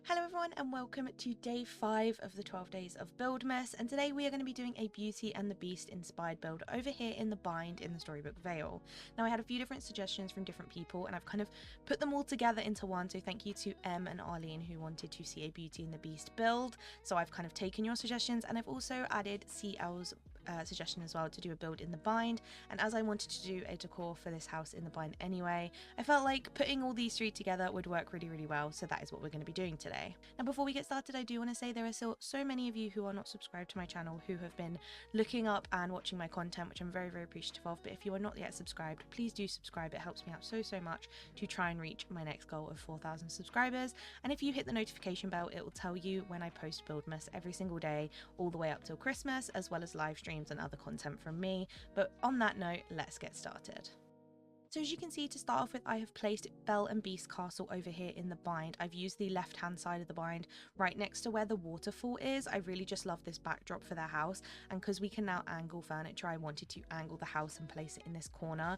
Hello everyone and welcome to day 5 of the 12 days of Buildmas, and today we are going to be doing a Beauty and the Beast inspired build over here in the bind in the storybook Vale. Now I had a few different suggestions from different people and I've kind of put them all together into one, so thank you to Em and Arlene who wanted to see a Beauty and the Beast build. So I've kind of taken your suggestions and I've also added CL's suggestion as well to do a build in the bind, and as I wanted to do a decor for this house in the bind anyway, I felt like putting all these three together would work really well, so that is what we're going to be doing today. Now before we get started, I do want to say there are still so many of you who are not subscribed to my channel who have been looking up and watching my content, which I'm very appreciative of, but if you are not yet subscribed, please do subscribe. It helps me out so much to try and reach my next goal of 4,000 subscribers, and if you hit the notification bell it will tell you when I post Buildmas every single day all the way up till Christmas, as well as live streams and other content from me. But on that note, let's get started. So as you can see, to start off with, I have placed Belle and Beast Castle over here in the bind. I've used the left hand side of the bind right next to where the waterfall is. I really just love this backdrop for their house, and because we can now angle furniture, I wanted to angle the house and place it in this corner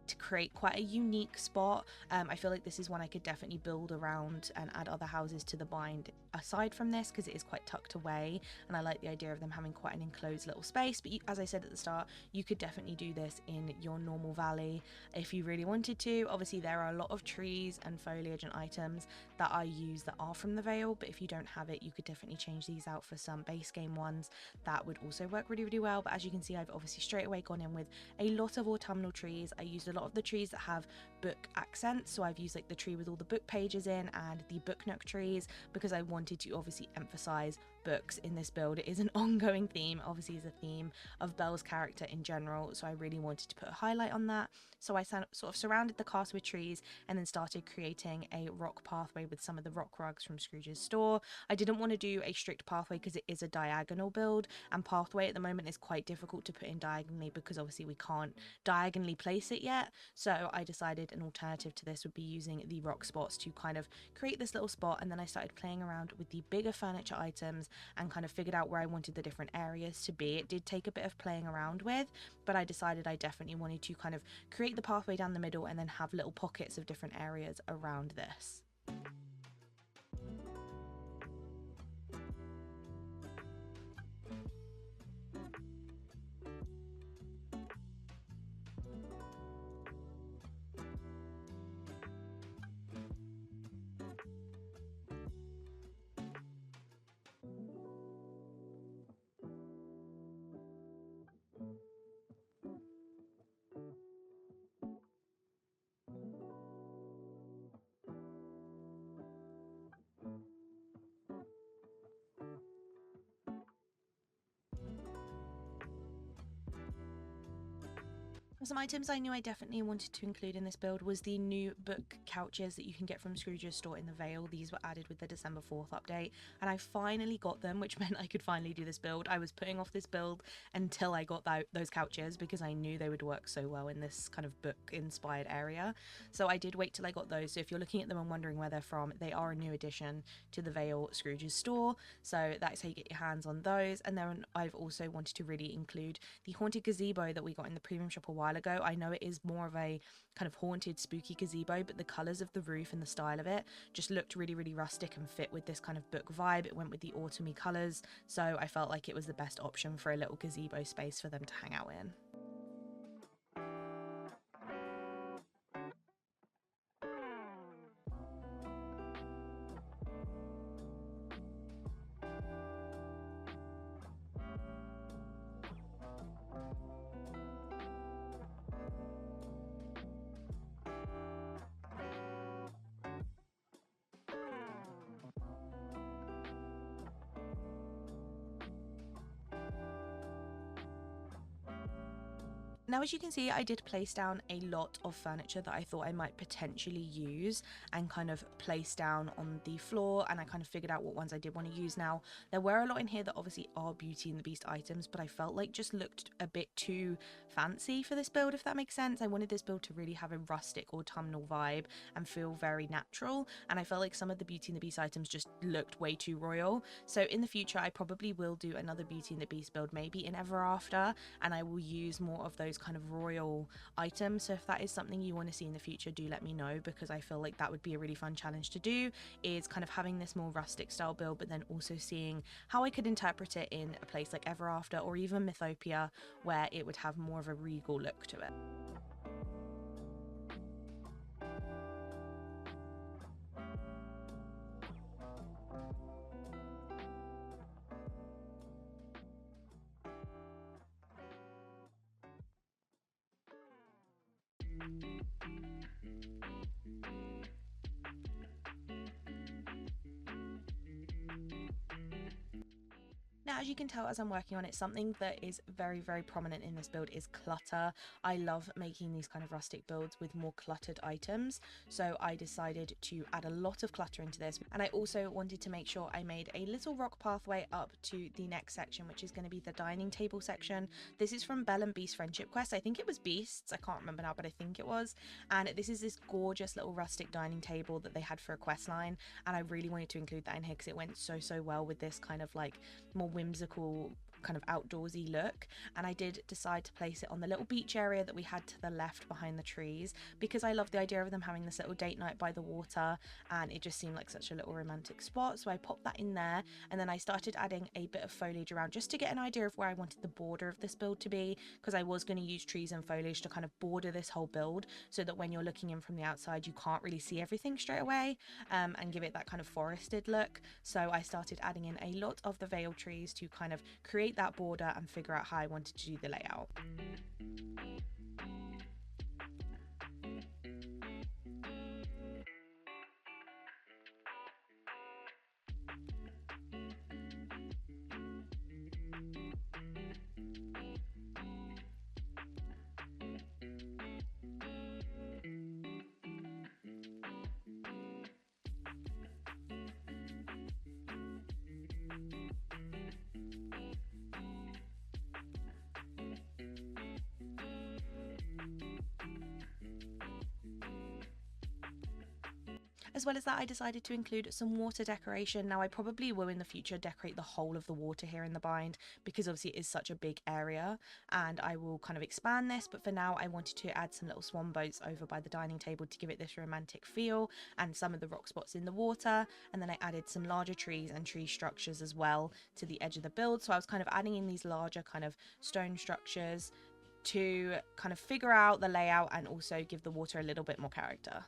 to create quite a unique spot. I feel like this is one I could definitely build around and add other houses to the bind aside from this, because it is quite tucked away and I like the idea of them having quite an enclosed little space. But as I said at the start, you could definitely do this in your normal valley if you really wanted to. Obviously there are a lot of trees and foliage and items that I use that are from the Vale, but if you don't have it, you could definitely change these out for some base game ones that would also work really well. But as you can see, I've obviously straight away gone in with a lot of autumnal trees. I used a lot of the trees that have book accents, so I've used like the tree with all the book pages in and the book nook trees, because I wanted to obviously emphasize books in this build. It is an ongoing theme, obviously is a theme of Belle's character in general, so I really wanted to put a highlight on that. So I sort of surrounded the castle with trees and then started creating a rock pathway with some of the rock rugs from Scrooge's store. I didn't want to do a strict pathway because it is a diagonal build, and pathway at the moment is quite difficult to put in diagonally because obviously we can't diagonally place it yet. So I decided an alternative to this would be using the rock spots to kind of create this little spot, and then I started playing around with the bigger furniture items and kind of figured out where I wanted the different areas to be. It did take a bit of playing around with, but I decided I definitely wanted to kind of create the pathway down the middle and then have little pockets of different areas around this. Some items I knew I definitely wanted to include in this build was the new book couches that you can get from Scrooge's store in the Vale. These were added with the December 4th update, and I finally got them, which meant I could finally do this build. I was putting off this build until I got those couches because I knew they would work so well in this kind of book inspired area. So I did wait till I got those. So if you're looking at them and wondering where they're from, they are a new addition to the Vale Scrooge's store. So that's how you get your hands on those. And then I've also wanted to really include the haunted gazebo that we got in the premium shop a while ago. I know it is more of a kind of haunted spooky gazebo, but the colors of the roof and the style of it just looked really rustic and fit with this kind of book vibe. It went with the autumny colors, so I felt like it was the best option for a little gazebo space for them to hang out in. Now, as you can see, I did place down a lot of furniture that I thought I might potentially use and kind of place down on the floor, and I kind of figured out what ones I did want to use. Now, there were a lot in here that obviously are Beauty and the Beast items, but I felt like just looked a bit too fancy for this build, if that makes sense. I wanted this build to really have a rustic autumnal vibe and feel very natural, and I felt like some of the Beauty and the Beast items just looked way too royal. So in the future, I probably will do another Beauty and the Beast build, maybe in Ever After, and I will use more of those those kind of royal items. So if that is something you want to see in the future, do let me know, because I feel like that would be a really fun challenge to do, is kind of having this more rustic style build, but then also seeing how I could interpret it in a place like Ever After or even Mythopia, where it would have more of a regal look to it. Now, as you can tell as I'm working on it, something that is very, very prominent in this build is clutter. I love making these kind of rustic builds with more cluttered items, so I decided to add a lot of clutter into this. And I also wanted to make sure I made a little rock pathway up to the next section, which is going to be the dining table section. This is from Belle and Beast Friendship Quest. I think it was Beasts, I can't remember now, but I think it was. And this is this gorgeous little rustic dining table that they had for a quest line, and I really wanted to include that in here because it went so well with this kind of like more whimsical kind of outdoorsy look. And I did decide to place it on the little beach area that we had to the left behind the trees, because I love the idea of them having this little date night by the water, and it just seemed like such a little romantic spot. So I popped that in there, and then I started adding a bit of foliage around just to get an idea of where I wanted the border of this build to be, because I was going to use trees and foliage to kind of border this whole build, so that when you're looking in from the outside you can't really see everything straight away, and give it that kind of forested look. So I started adding in a lot of the veil trees to kind of create that border and figure out how I wanted to do the layout. As well as that, I decided to include some water decoration. Now, I probably will in the future decorate the whole of the water here in the bind, because obviously it is such a big area, and I will kind of expand this, but for now I wanted to add some little swan boats over by the dining table to give it this romantic feel, and some of the rock spots in the water. And then I added some larger trees and tree structures as well to the edge of the build, so I was kind of adding in these larger kind of stone structures to kind of figure out the layout and also give the water a little bit more character.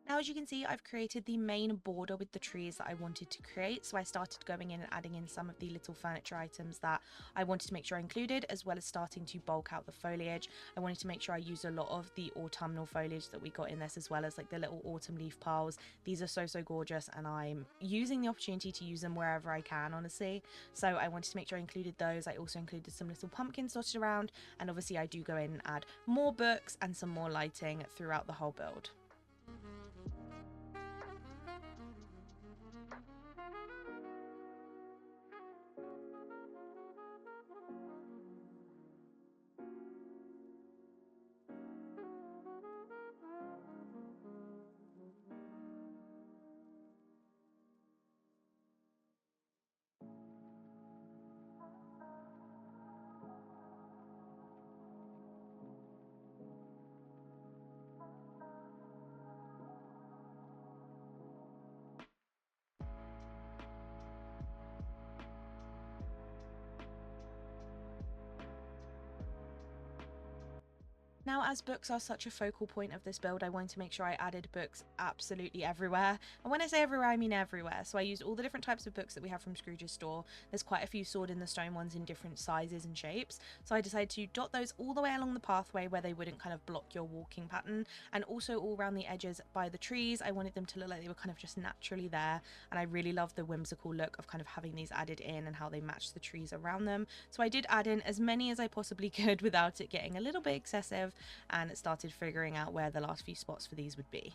Now, as you can see, I've created the main border with the trees that I wanted to create. So I started going in and adding in some of the little furniture items that I wanted to make sure I included, as well as starting to bulk out the foliage. I wanted to make sure I used a lot of the autumnal foliage that we got in this, as well as like the little autumn leaf piles. These are so gorgeous, and I'm using the opportunity to use them wherever I can, honestly. So I wanted to make sure I included those. I also included some little pumpkins dotted around, and obviously I do go in and add more books and some more lighting throughout the whole build. Now, as books are such a focal point of this build, I wanted to make sure I added books absolutely everywhere. And when I say everywhere, I mean everywhere. So I used all the different types of books that we have from Scrooge's store. There's quite a few Sword in the Stone ones in different sizes and shapes. So I decided to dot those all the way along the pathway where they wouldn't kind of block your walking pattern. And also all around the edges by the trees, I wanted them to look like they were kind of just naturally there. And I really love the whimsical look of kind of having these added in and how they match the trees around them. So I did add in as many as I possibly could without it getting a little bit excessive, and started figuring out where the last few spots for these would be.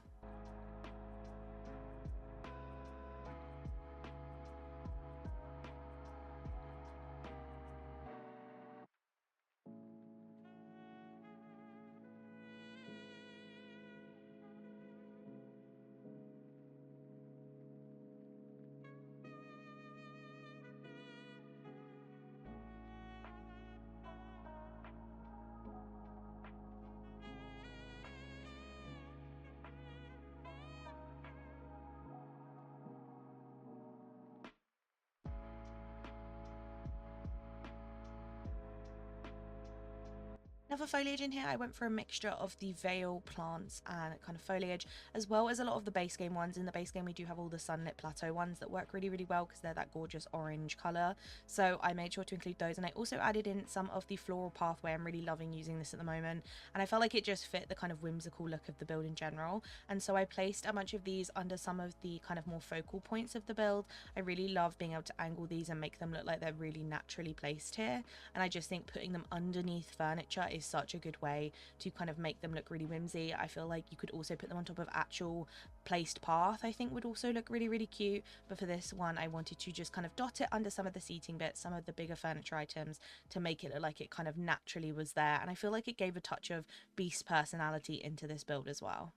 Now for foliage in here, I went for a mixture of the Vale plants and kind of foliage, as well as a lot of the base game ones. In the base game, we do have all the Sunlit Plateau ones that work really, really well because they're that gorgeous orange colour. So I made sure to include those, and I also added in some of the floral pathway. I'm really loving using this at the moment, and I felt like it just fit the kind of whimsical look of the build in general. And so I placed a bunch of these under some of the kind of more focal points of the build. I really love being able to angle these and make them look like they're really naturally placed here. And I just think putting them underneath furniture is such a good way to kind of make them look really whimsy. I feel like you could also put them on top of actual placed path. I think would also look really, really cute. But for this one, I wanted to just kind of dot it under some of the seating bits, some of the bigger furniture items, to make it look like it kind of naturally was there. And I feel like it gave a touch of Beast personality into this build as well.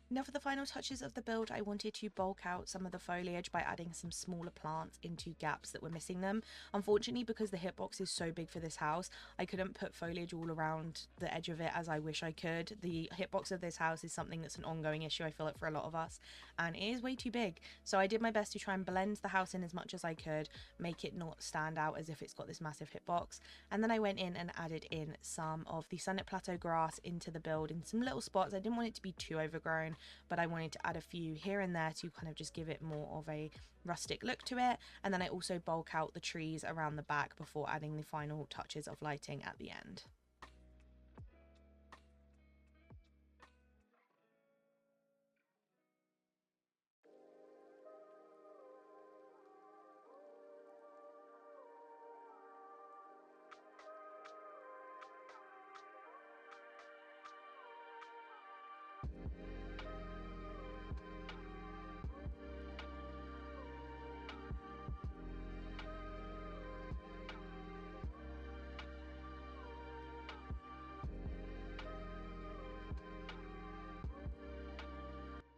Now for the final touches of the build, I wanted to bulk out some of the foliage by adding some smaller plants into gaps that were missing them. Unfortunately, because the hitbox is so big for this house, I couldn't put foliage all around the edge of it as I wish I could. The hitbox of this house is something that's an ongoing issue, I feel like, for a lot of us, and it is way too big. So I did my best to try and blend the house in as much as I could, make it not stand out as if it's got this massive hitbox. And then I went in and added in some of the Sunlit Plateau grass into the build in some little spots. I didn't want it to be too overgrown, but I wanted to add a few here and there to kind of just give it more of a rustic look to it. And then I also bulk out the trees around the back before adding the final touches of lighting at the end.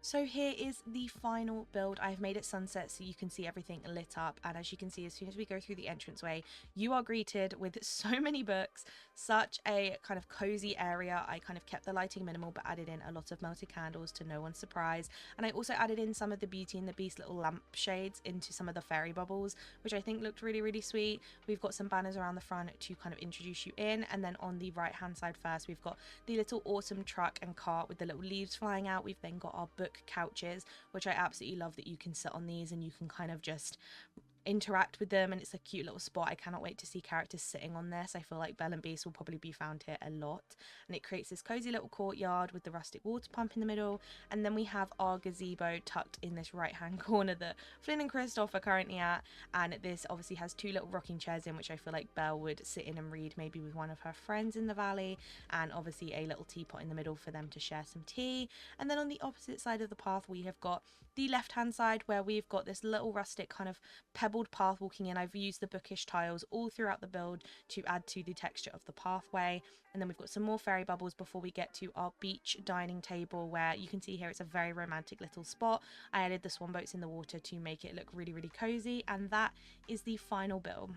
So here is the final build. I've made it sunset so you can see everything lit up, and as you can see, as soon as we go through the entranceway, you are greeted with so many books, such a kind of cozy area. I kind of kept the lighting minimal but added in a lot of melted candles to no one's surprise, and I also added in some of the Beauty and the Beast little lampshades into some of the fairy bubbles, which I think looked really, really sweet. We've got some banners around the front to kind of introduce you in, and then on the right hand side first, we've got the little autumn truck and cart with the little leaves flying out. We've then got our book book couches, which I absolutely love that you can sit on these and you can kind of just interact with them, and it's a cute little spot. I cannot wait to see characters sitting on this. I feel like Belle and Beast will probably be found here a lot, and it creates this cozy little courtyard with the rustic water pump in the middle. And then we have our gazebo tucked in this right hand corner that Flynn and Kristoff are currently at, and this obviously has two little rocking chairs in, which I feel like Belle would sit in and read maybe with one of her friends in the valley, and obviously a little teapot in the middle for them to share some tea. And then on the opposite side of the path we have got the left hand side, where we've got this little rustic kind of pebbled path walking in. I've used the bookish tiles all throughout the build to add to the texture of the pathway. And then we've got some more fairy bubbles before we get to our beach dining table, where you can see here it's a very romantic little spot. I added the swan boats in the water to make it look really, really cozy, and that is the final build.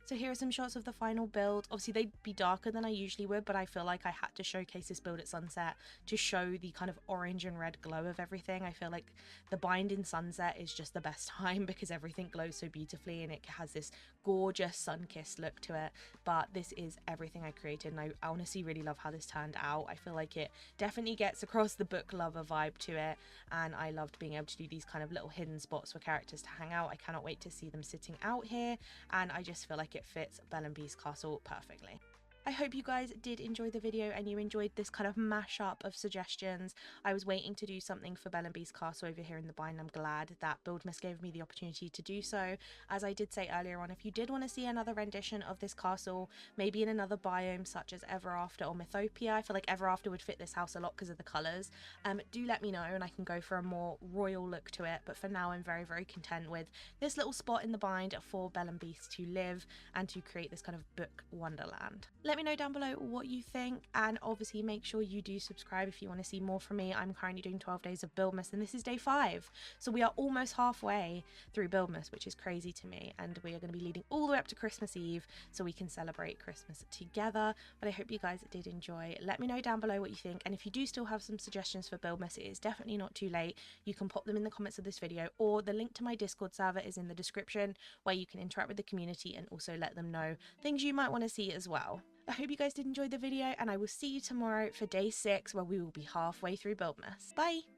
So here are some shots of the final build. Obviously they'd be darker than I usually would, but I feel like I had to showcase this build at sunset to show the kind of orange and red glow of everything. I feel like the bind in sunset is just the best time because everything glows so beautifully and it has this gorgeous sun-kissed look to it. But this is everything I created, and I honestly really love how this turned out. I feel like it definitely gets across the book lover vibe to it, and I loved being able to do these kind of little hidden spots for characters to hang out. I cannot wait to see them sitting out here, and I just feel like it fits Belle and Beast Castle perfectly. I hope you guys did enjoy the video and you enjoyed this kind of mashup of suggestions. I was waiting to do something for Belle and Beast Castle over here in the bind. I'm glad that Buildmas gave me the opportunity to do so. As I did say earlier on, if you did want to see another rendition of this castle, maybe in another biome such as Ever After or Mythopia, I feel like Ever After would fit this house a lot because of the colours, do let me know and I can go for a more royal look to it. But for now I'm very, very content with this little spot in the bind for Belle and Beast to live and to create this kind of book wonderland. Let me know down below what you think, and obviously make sure you do subscribe if you want to see more from me. I'm currently doing 12 days of Buildmas and this is day 5, so we are almost halfway through Buildmas, which is crazy to me, and we are going to be leading all the way up to Christmas Eve so we can celebrate Christmas together. But I hope you guys did enjoy. Let me know down below what you think, and if you do still have some suggestions for Buildmas, it is definitely not too late. You can pop them in the comments of this video, or the link to my Discord server is in the description, where you can interact with the community and also let them know things you might want to see as well. I hope you guys did enjoy the video, and I will see you tomorrow for day 6, where we will be halfway through Buildmas. Bye!